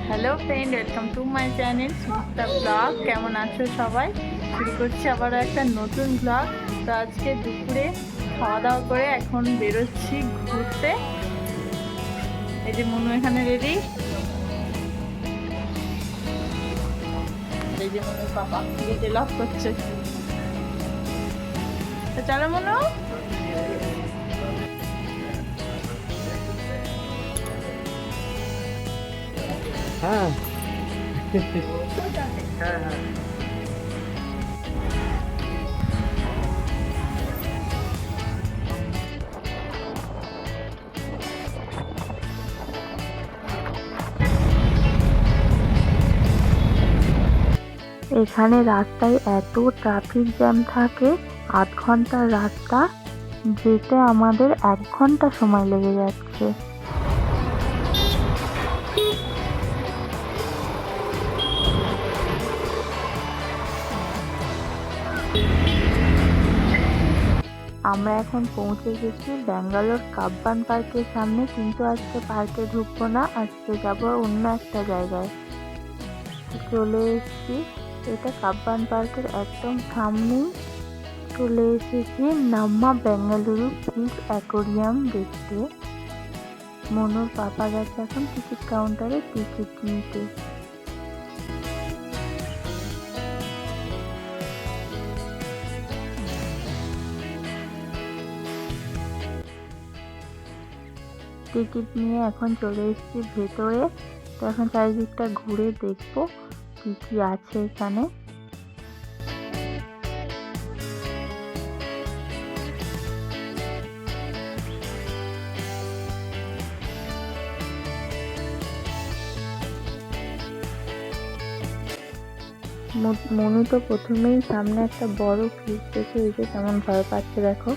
Hello friend, welcome to my channel Suchitra blog. কেমন আছো সবাই? শুরু করছি আবারও একটা নতুন ব্লগ। তো আজকে দুপুরে খাওয়া দাওয়া করে এখন বেরোচ্ছি ঘুরতে। এই যে মনু এখানে রেডি, এই যে মনুর পাপা গেটে লক করছে। তো চলো মনু। হ্যাঁ হ্যাঁ হ্যাঁ এখানে রাস্তায় এত ট্রাফিক জ্যাম থাকে, ৮ ঘন্টার রাস্তা যেতে আমাদের ১ ঘন্টা সময় লেগে যাচ্ছে। আমরা এখন পৌঁছে গেছি ব্যাঙ্গালোর কাব্বান পার্কের সামনে, কিন্তু আজকে পার্কে ঢুকবো না, আজকে যাবো অন্য একটা জায়গায়। চলে এসেছি, এটা কাব্বান পার্কের একদম সামনেই চলে এসেছি নাম্মা বেঙ্গালুরু ফিশ অ্যাকোরিয়াম দেখতে। মনুর পাপা গেছে এখন টিকিট কাউন্টারে টিকিট নিতে। টিকিট নিয়ে এখন চলে এসেছি ভেতরে। তো এখন চারিদিকটা ঘুরে দেখবো কি কি আছে এখানে। মনু তো প্রথমেই সামনে একটা বড় ফিশ দেখে এই যে কেমন ভয় পাচ্ছে দেখো।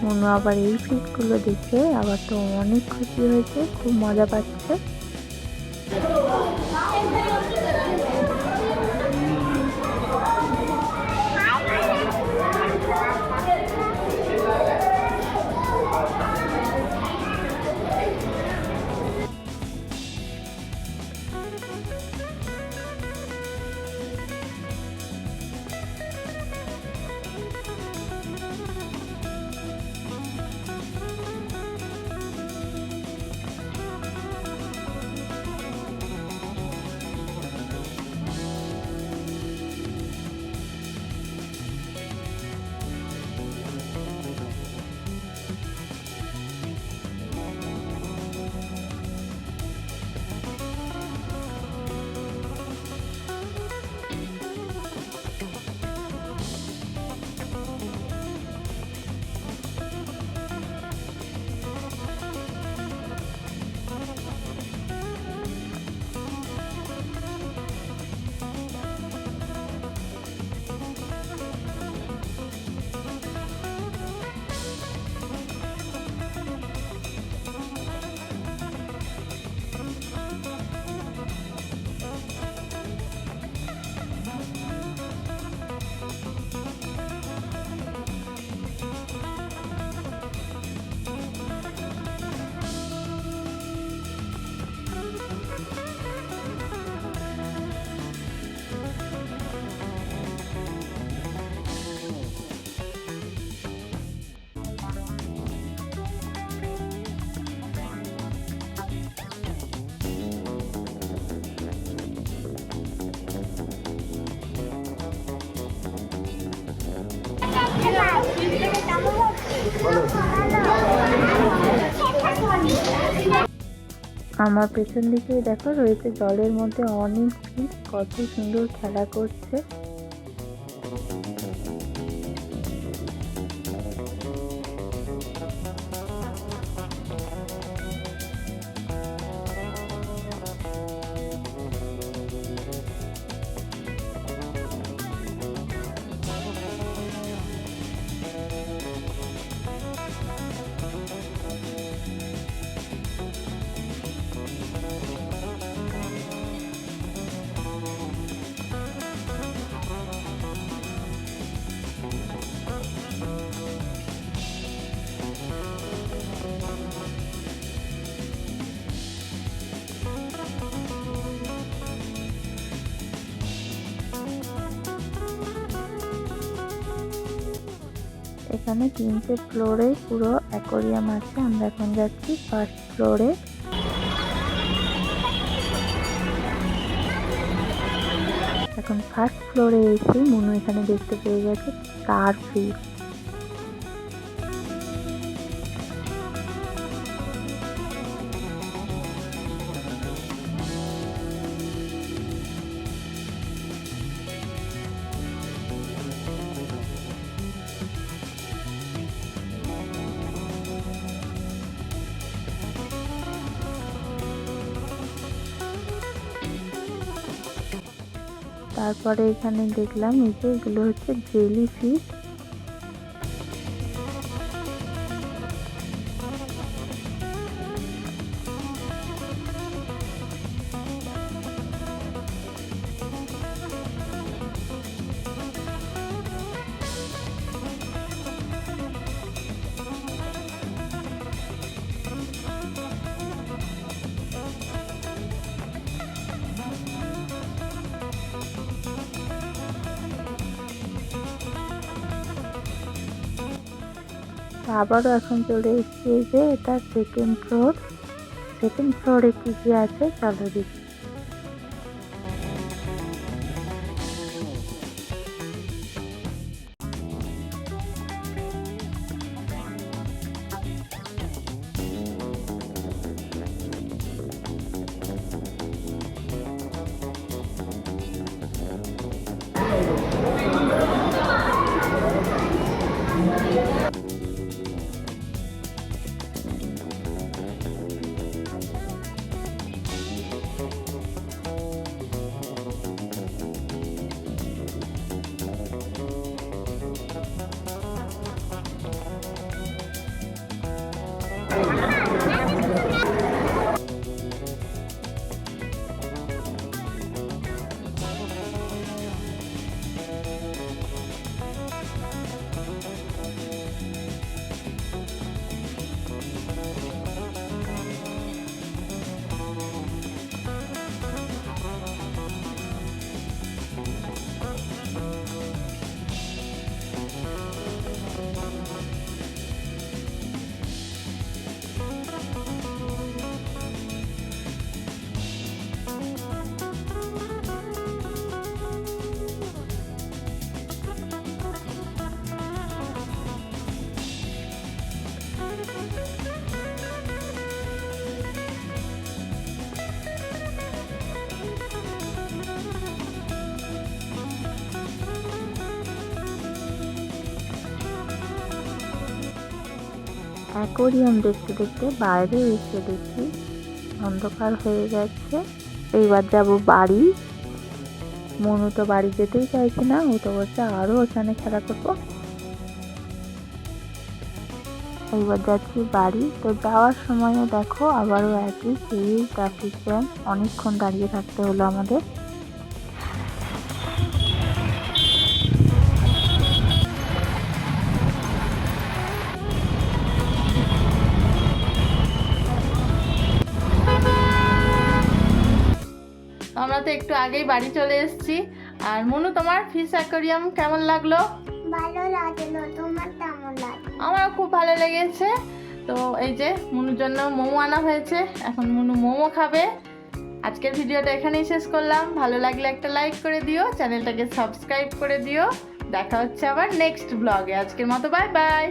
মনু আবার এই ফিশগুলো দেখে আবার তো অনেক খুশি হয়েছে, খুব মজা পাচ্ছে। আমার পেছন দিকে দেখো রয়েছে জলের মধ্যে অনেক ফিশ, কত সুন্দর খেলা করছে। এখানে 3টে ফ্লোরে পুরো অ্যাকোরিয়াম আছে। আমরা এখন যাচ্ছি ফার্স্ট ফ্লোরে। এখন ফার্স্ট ফ্লোরে এসে মনু এখানে দেখতে পেয়ে গেছে স্টার ফিশ। তারপরে এখানে দেখলাম এই যে এগুলো হচ্ছে জেলি ফিশ। আবারও এখন চলে এসেছি এই যে এটা সেকেন্ড ফ্লোর। সেকেন্ড ফ্লোরে কি কি আছে চলো দেখি। অ্যাকোরিয়াম দেখতে দেখতে বাইরে এসে দেখি অন্ধকার হয়ে গেছে। এইবার যাব বাড়ি। মনু তো বাড়ি যেতেই চাইছে না, ও তো বলছে আরো ওখানে খেলা করবো। এইবার যাচ্ছি বাড়ি। তো যাওয়ার সময়ও দেখো আবারও একই সেই ট্রাফিক জ্যাম, অনেকক্ষণ দাঁড়িয়ে থাকতে হলো আমাদের। আমরা তো একটু আগেই বাড়ি চলে এসেছি। আর মনু, তোমার ফিশ অ্যাকোরিয়াম কেমন লাগলো? ভালো লাগলো, তোমার কেমন লাগলো? আমারও খুব ভালো লেগেছে। তো এই যে মনুর জন্য মোমো আনা হয়েছে, এখন মনু মোমো খাবে। আজকের ভিডিওটা এখানেই শেষ করলাম। ভালো লাগলে একটা লাইক করে দিও, চ্যানেলটাকে সাবস্ক্রাইব করে দিও। দেখা হচ্ছে আবার নেক্সট ব্লগে। আজকের মতো বাই বাই।